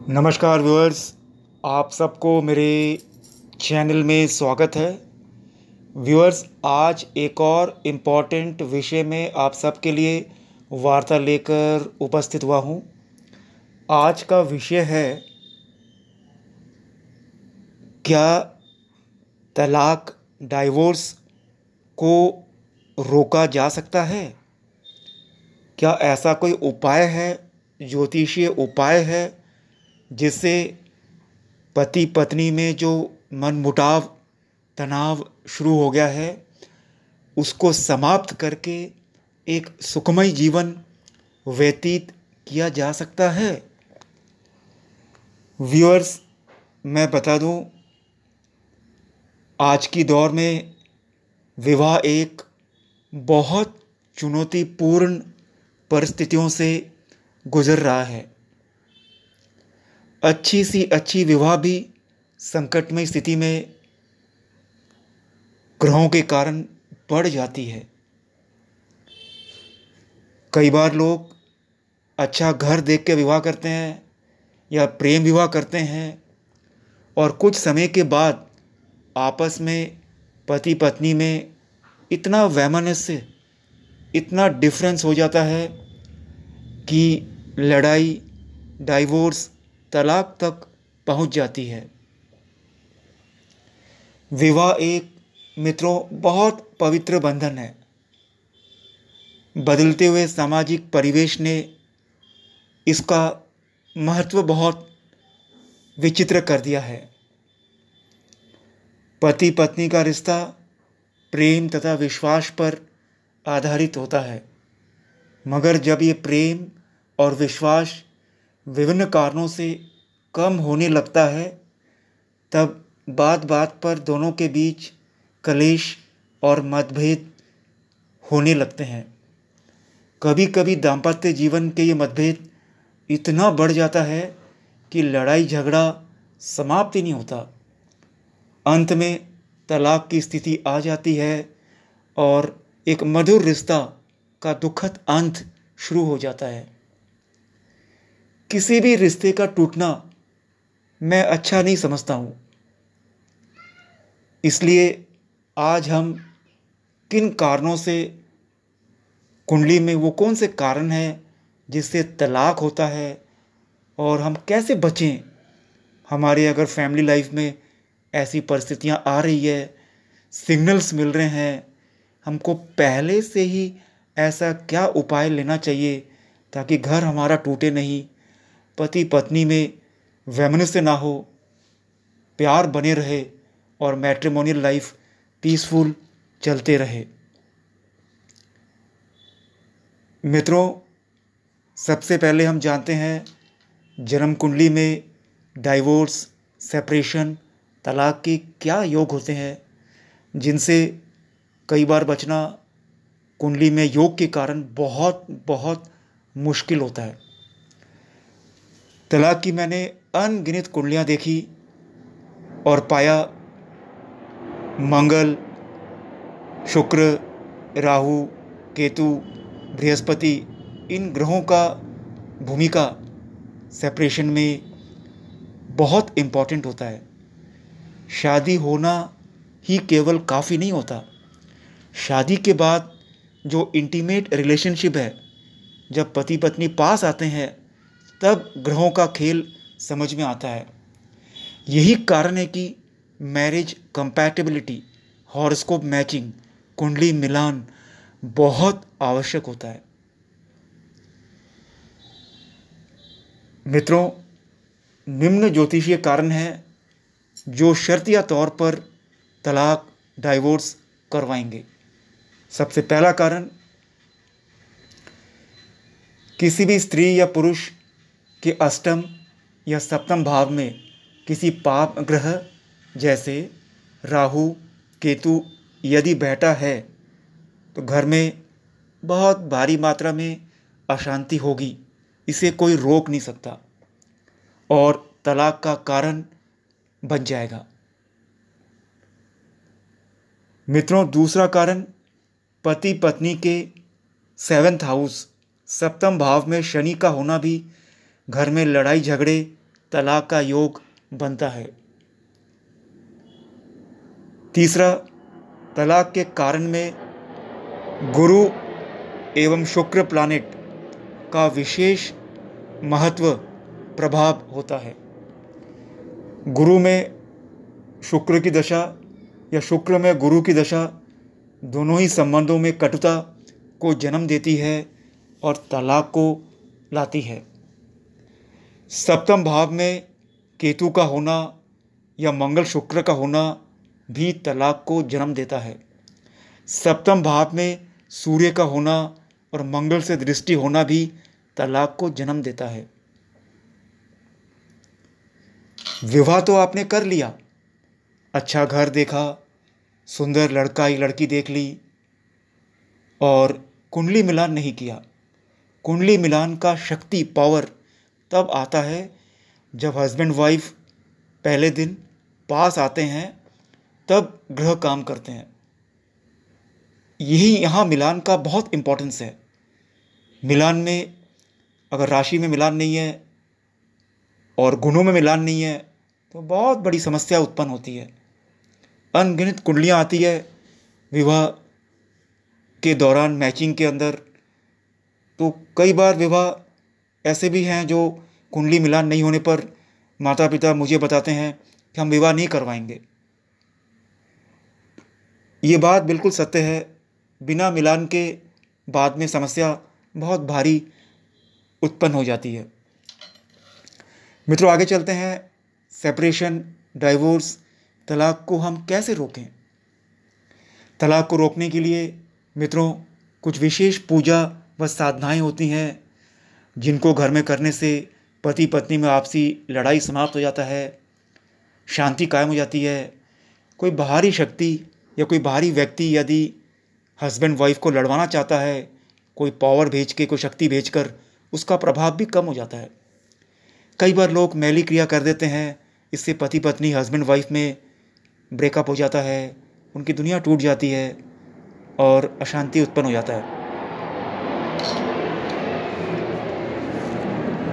नमस्कार व्यूअर्स, आप सबको मेरे चैनल में स्वागत है। व्यूअर्स, आज एक और इम्पॉर्टेंट विषय में आप सबके लिए वार्ता लेकर उपस्थित हुआ हूँ। आज का विषय है, क्या तलाक डाइवोर्स को रोका जा सकता है? क्या ऐसा कोई उपाय है, ज्योतिषीय उपाय है, जिससे पति पत्नी में जो मनमुटाव, तनाव शुरू हो गया है, उसको समाप्त करके एक सुखमय जीवन व्यतीत किया जा सकता है? व्यूअर्स, मैं बता दूं, आज की दौर में विवाह एक बहुत चुनौतीपूर्ण परिस्थितियों से गुजर रहा है। अच्छी सी अच्छी विवाह भी संकटमय स्थिति में ग्रहों के कारण बढ़ जाती है। कई बार लोग अच्छा घर देख के विवाह करते हैं या प्रेम विवाह करते हैं, और कुछ समय के बाद आपस में पति पत्नी में इतना वैमनस्य, इतना डिफरेंस हो जाता है कि लड़ाई, डाइवोर्स, तलाक तक पहुंच जाती है। विवाह एक, मित्रों, बहुत पवित्र बंधन है। बदलते हुए सामाजिक परिवेश ने इसका महत्व बहुत विचित्र कर दिया है। पति पत्नी का रिश्ता प्रेम तथा विश्वास पर आधारित होता है, मगर जब ये प्रेम और विश्वास विभिन्न कारणों से कम होने लगता है, तब बात बात पर दोनों के बीच कलेश और मतभेद होने लगते हैं। कभी कभी दाम्पत्य जीवन के ये मतभेद इतना बढ़ जाता है कि लड़ाई झगड़ा समाप्त ही नहीं होता। अंत में तलाक की स्थिति आ जाती है और एक मधुर रिश्ता का दुखद अंत शुरू हो जाता है। किसी भी रिश्ते का टूटना मैं अच्छा नहीं समझता हूँ। इसलिए आज हम किन कारणों से, कुंडली में वो कौन से कारण हैं जिससे तलाक होता है, और हम कैसे बचें। हमारे अगर फैमिली लाइफ में ऐसी परिस्थितियाँ आ रही है, सिग्नल्स मिल रहे हैं, हमको पहले से ही ऐसा क्या उपाय लेना चाहिए ताकि घर हमारा टूटे नहीं, पति पत्नी में वैमनस्य ना हो, प्यार बने रहे और मैट्रिमोनियल लाइफ पीसफुल चलते रहे। मित्रों, सबसे पहले हम जानते हैं जन्म कुंडली में डाइवोर्स, सेपरेशन, तलाक के क्या योग होते हैं, जिनसे कई बार बचना कुंडली में योग के कारण बहुत बहुत मुश्किल होता है। तलाक की मैंने अनगिनत कुंडलियाँ देखी और पाया मंगल, शुक्र, राहु, केतु, बृहस्पति, इन ग्रहों का भूमिका सेपरेशन में बहुत इम्पॉर्टेंट होता है। शादी होना ही केवल काफ़ी नहीं होता। शादी के बाद जो इंटीमेट रिलेशनशिप है, जब पति पत्नी पास आते हैं, तब ग्रहों का खेल समझ में आता है। यही कारण है कि मैरिज कंपैटिबिलिटी, हॉरोस्कोप मैचिंग, कुंडली मिलान बहुत आवश्यक होता है। मित्रों, निम्न ज्योतिषीय कारण हैं जो शर्तिया तौर पर तलाक, डाइवोर्स करवाएंगे। सबसे पहला कारण, किसी भी स्त्री या पुरुष के अष्टम या सप्तम भाव में किसी पाप ग्रह जैसे राहु, केतु यदि बैठा है, तो घर में बहुत भारी मात्रा में अशांति होगी। इसे कोई रोक नहीं सकता और तलाक का कारण बन जाएगा। मित्रों, दूसरा कारण, पति पत्नी के 7th हाउस, सप्तम भाव में शनि का होना भी घर में लड़ाई झगड़े, तलाक का योग बनता है। तीसरा, तलाक के कारण में गुरु एवं शुक्र प्लैनेट का विशेष महत्व प्रभाव होता है। गुरु में शुक्र की दशा या शुक्र में गुरु की दशा दोनों ही संबंधों में कटुता को जन्म देती है और तलाक को लाती है। सप्तम भाव में केतु का होना या मंगल शुक्र का होना भी तलाक को जन्म देता है। सप्तम भाव में सूर्य का होना और मंगल से दृष्टि होना भी तलाक को जन्म देता है। विवाह तो आपने कर लिया, अच्छा घर देखा, सुंदर लड़का या लड़की देख ली और कुंडली मिलान नहीं किया। कुंडली मिलान का शक्ति पावर तब आता है जब हस्बैंड वाइफ पहले दिन पास आते हैं, तब ग्रह काम करते हैं। यही यहाँ मिलान का बहुत इम्पोर्टेंस है। मिलान में अगर राशि में मिलान नहीं है और गुणों में मिलान नहीं है तो बहुत बड़ी समस्या उत्पन्न होती है। अनगिनत कुंडलियाँ आती है विवाह के दौरान मैचिंग के अंदर, तो कई बार विवाह ऐसे भी हैं जो कुंडली मिलान नहीं होने पर माता पिता मुझे बताते हैं कि हम विवाह नहीं करवाएंगे। ये बात बिल्कुल सत्य है। बिना मिलान के बाद में समस्या बहुत भारी उत्पन्न हो जाती है। मित्रों, आगे चलते हैं। सेपरेशन, डाइवोर्स, तलाक को हम कैसे रोकें? तलाक को रोकने के लिए मित्रों कुछ विशेष पूजा व साधनाएं होती हैं जिनको घर में करने से पति पत्नी में आपसी लड़ाई समाप्त हो जाता है, शांति कायम हो जाती है। कोई बाहरी शक्ति या कोई बाहरी व्यक्ति यदि हस्बैंड वाइफ को लड़वाना चाहता है, कोई पावर भेज के, कोई शक्ति भेजकर, उसका प्रभाव भी कम हो जाता है। कई बार लोग मैली क्रिया कर देते हैं, इससे पति पत्नी हस्बैंड वाइफ में ब्रेकअप हो जाता है, उनकी दुनिया टूट जाती है और अशांति उत्पन्न हो जाता है।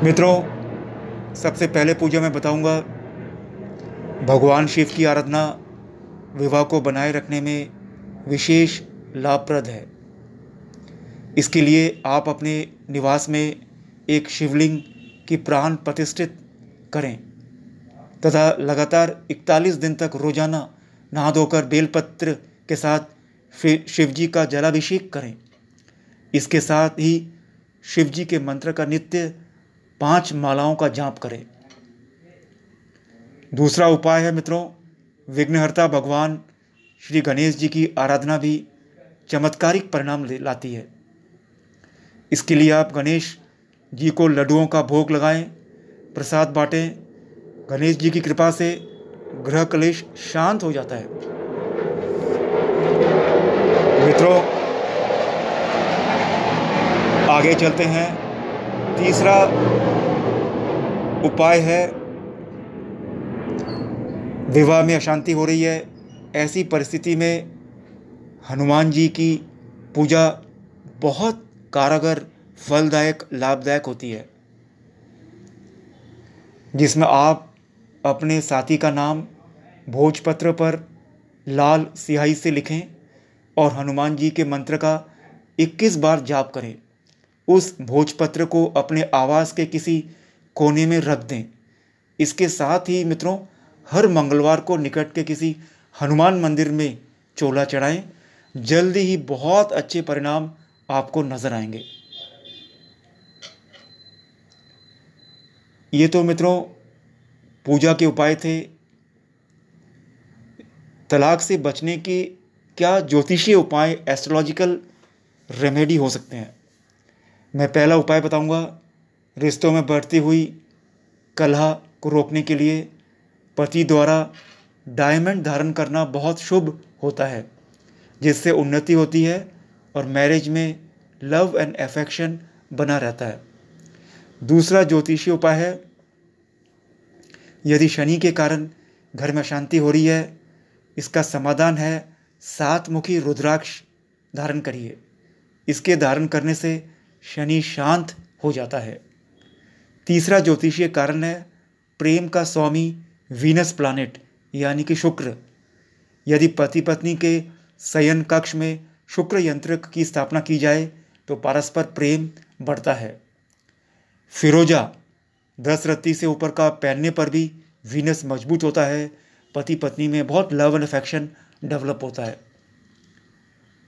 मित्रों, सबसे पहले पूजा मैं बताऊंगा, भगवान शिव की आराधना विवाह को बनाए रखने में विशेष लाभप्रद है। इसके लिए आप अपने निवास में एक शिवलिंग की प्राण प्रतिष्ठित करें तथा लगातार 41 दिन तक रोजाना नहा धोकर बेलपत्र के साथ शिव जी का जलाभिषेक करें। इसके साथ ही शिव जी के मंत्र का नित्य 5 मालाओं का जाप करें। दूसरा उपाय है मित्रों, विघ्नहर्ता भगवान श्री गणेश जी की आराधना भी चमत्कारिक परिणाम लाती है। इसके लिए आप गणेश जी को लड्डुओं का भोग लगाएं, प्रसाद बांटें। गणेश जी की कृपा से ग्रह क्लेश शांत हो जाता है। मित्रों, आगे चलते हैं। तीसरा उपाय है, विवाह में अशांति हो रही है, ऐसी परिस्थिति में हनुमान जी की पूजा बहुत कारगर, फलदायक, लाभदायक होती है, जिसमें आप अपने साथी का नाम भोजपत्र पर लाल स्याही से लिखें और हनुमान जी के मंत्र का 21 बार जाप करें। उस भोजपत्र को अपने आवास के किसी कोने में रख दें। इसके साथ ही मित्रों, हर मंगलवार को निकट के किसी हनुमान मंदिर में चोला चढ़ाएं। जल्दी ही बहुत अच्छे परिणाम आपको नजर आएंगे। ये तो मित्रों पूजा के उपाय थे। तलाक से बचने के क्या ज्योतिषीय उपाय, एस्ट्रोलॉजिकल रेमेडी हो सकते हैं? मैं पहला उपाय बताऊंगा। रिश्तों में बढ़ती हुई कलह को रोकने के लिए पति द्वारा डायमंड धारण करना बहुत शुभ होता है, जिससे उन्नति होती है और मैरिज में लव एंड अफेक्शन बना रहता है। दूसरा ज्योतिषीय उपाय है, यदि शनि के कारण घर में अशांति हो रही है, इसका समाधान है 7 मुखी रुद्राक्ष धारण करिए। इसके धारण करने से शनि शांत हो जाता है। तीसरा ज्योतिषीय कारण है, प्रेम का स्वामी वीनस प्लैनेट यानी कि शुक्र। यदि पति पत्नी के शयन कक्ष में शुक्र यंत्र की स्थापना की जाए तो परस्पर प्रेम बढ़ता है। फिरोजा 10 रत्ती से ऊपर का पहनने पर भी वीनस मजबूत होता है, पति पत्नी में बहुत लव एंड अफेक्शन डेवलप होता है।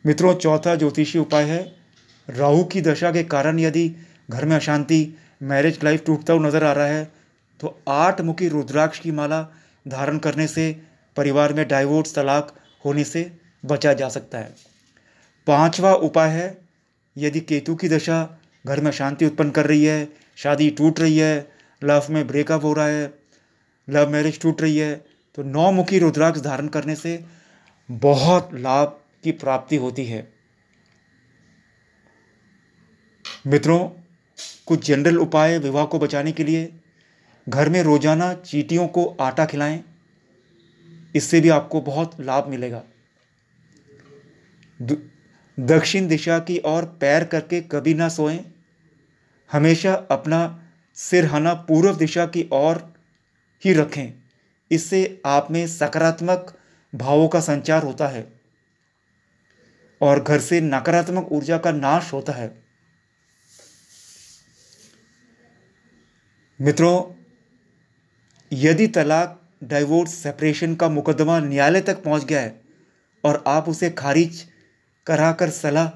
मित्रों, चौथा ज्योतिषी उपाय है, राहु की दशा के कारण यदि घर में अशांति, मैरिज लाइफ टूटता हुआ नजर आ रहा है तो 8 मुखी रुद्राक्ष की माला धारण करने से परिवार में डाइवोर्स, तलाक होने से बचा जा सकता है। 5वां उपाय है, यदि केतु की दशा घर में शांति उत्पन्न कर रही है, शादी टूट रही है, लव में ब्रेकअप हो रहा है, लव मैरिज टूट रही है, तो 9 मुखी रुद्राक्ष धारण करने से बहुत लाभ की प्राप्ति होती है। मित्रों, कुछ जनरल उपाय विवाह को बचाने के लिए, घर में रोजाना चींटियों को आटा खिलाएं, इससे भी आपको बहुत लाभ मिलेगा। दक्षिण दिशा की ओर पैर करके कभी ना सोएं, हमेशा अपना सिरहाना पूर्व दिशा की ओर ही रखें, इससे आप में सकारात्मक भावों का संचार होता है और घर से नकारात्मक ऊर्जा का नाश होता है। मित्रों, यदि तलाक, डाइवोर्स, सेपरेशन का मुकदमा न्यायालय तक पहुंच गया है और आप उसे खारिज कराकर सलाह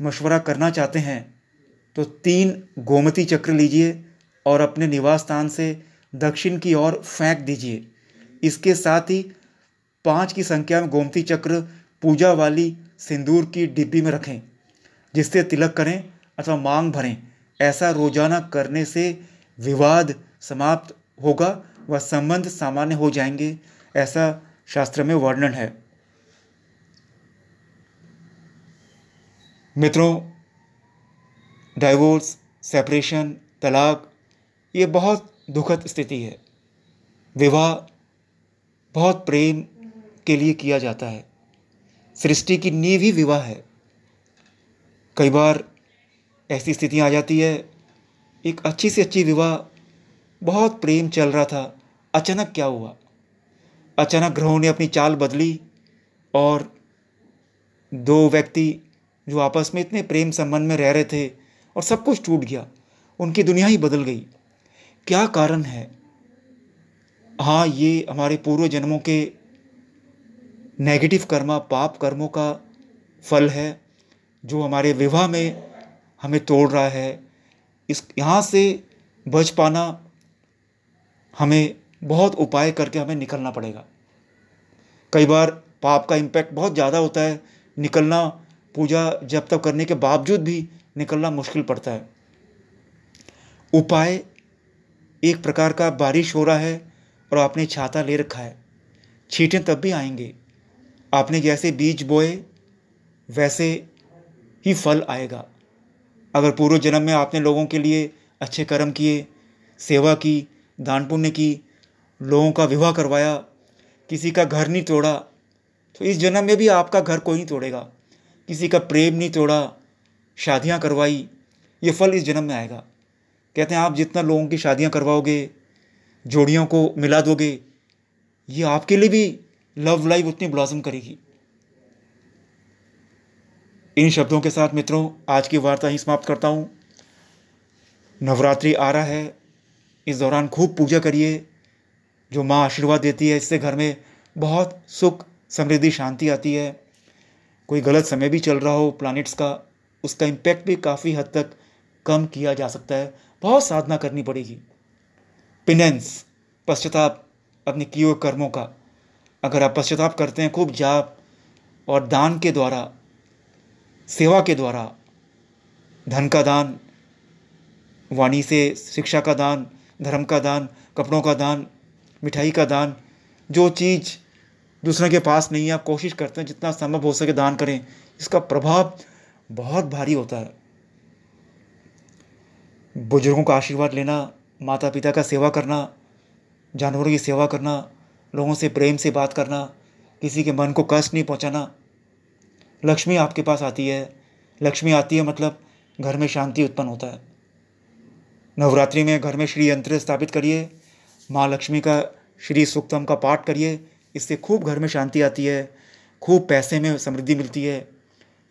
मशवरा करना चाहते हैं तो 3 गोमती चक्र लीजिए और अपने निवास स्थान से दक्षिण की ओर फेंक दीजिए। इसके साथ ही 5 की संख्या में गोमती चक्र पूजा वाली सिंदूर की डिब्बी में रखें, जिससे तिलक करें अथवा मांग भरें। ऐसा रोजाना करने से विवाद समाप्त होगा व संबंध सामान्य हो जाएंगे, ऐसा शास्त्र में वर्णन है। मित्रों, डाइवोर्स, सेपरेशन, तलाक ये बहुत दुखद स्थिति है। विवाह बहुत प्रेम के लिए किया जाता है, सृष्टि की नींव ही विवाह है। कई बार ऐसी स्थितियाँ आ जाती है, एक अच्छी से अच्छी विवाह, बहुत प्रेम चल रहा था, अचानक क्या हुआ, अचानक ग्रहों ने अपनी चाल बदली और 2 व्यक्ति जो आपस में इतने प्रेम संबंध में रह रहे थे और सब कुछ टूट गया, उनकी दुनिया ही बदल गई। क्या कारण है? हाँ, ये हमारे पूर्व जन्मों के नेगेटिव कर्मा, पाप कर्मों का फल है, जो हमारे विवाह में हमें तोड़ रहा है। यहाँ से बच पाना, हमें बहुत उपाय करके हमें निकलना पड़ेगा। कई बार पाप का इम्पैक्ट बहुत ज़्यादा होता है, निकलना, पूजा जब तक करने के बावजूद भी निकलना मुश्किल पड़ता है। उपाय एक प्रकार का, बारिश हो रहा है और आपने छाता ले रखा है, छींटें तब भी आएंगे। आपने जैसे बीज बोए वैसे ही फल आएगा। अगर पूर्व जन्म में आपने लोगों के लिए अच्छे कर्म किए, सेवा की, दान पुण्य की, लोगों का विवाह करवाया, किसी का घर नहीं तोड़ा, तो इस जन्म में भी आपका घर कोई नहीं तोड़ेगा। किसी का प्रेम नहीं तोड़ा, शादियां करवाई, ये फल इस जन्म में आएगा। कहते हैं आप जितना लोगों की शादियां करवाओगे, जोड़ियों को मिला दोगे, ये आपके लिए भी लव लाइफ उतनी ब्लॉसम करेगी। इन शब्दों के साथ मित्रों, आज की वार्ता ही समाप्त करता हूँ। नवरात्रि आ रहा है, इस दौरान खूब पूजा करिए, जो माँ आशीर्वाद देती है, इससे घर में बहुत सुख, समृद्धि, शांति आती है। कोई गलत समय भी चल रहा हो प्लैनेट्स का, उसका इम्पैक्ट भी काफ़ी हद तक कम किया जा सकता है। बहुत साधना करनी पड़ेगी। पेनेंस, पश्चाताप अपने किए हुए कर्मों का। अगर आप पश्चाताप करते हैं, खूब जाप और दान के द्वारा, सेवा के द्वारा, धन का दान, वाणी से शिक्षा का दान, धर्म का दान, कपड़ों का दान, मिठाई का दान, जो चीज़ दूसरों के पास नहीं है, आप कोशिश करते हैं जितना संभव हो सके दान करें। इसका प्रभाव बहुत भारी होता है। बुजुर्गों का आशीर्वाद लेना, माता पिता का सेवा करना, जानवरों की सेवा करना, लोगों से प्रेम से बात करना, किसी के मन को कष्ट नहीं पहुंचाना। लक्ष्मी आपके पास आती है। लक्ष्मी आती है मतलब घर में शांति उत्पन्न होता है। नवरात्रि में घर में श्री यंत्र स्थापित करिए, माँ लक्ष्मी का श्री सूक्तम का पाठ करिए, इससे खूब घर में शांति आती है, खूब पैसे में समृद्धि मिलती है।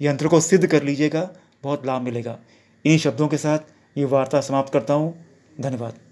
यंत्र को सिद्ध कर लीजिएगा, बहुत लाभ मिलेगा। इन्हीं शब्दों के साथ ये वार्ता समाप्त करता हूँ। धन्यवाद।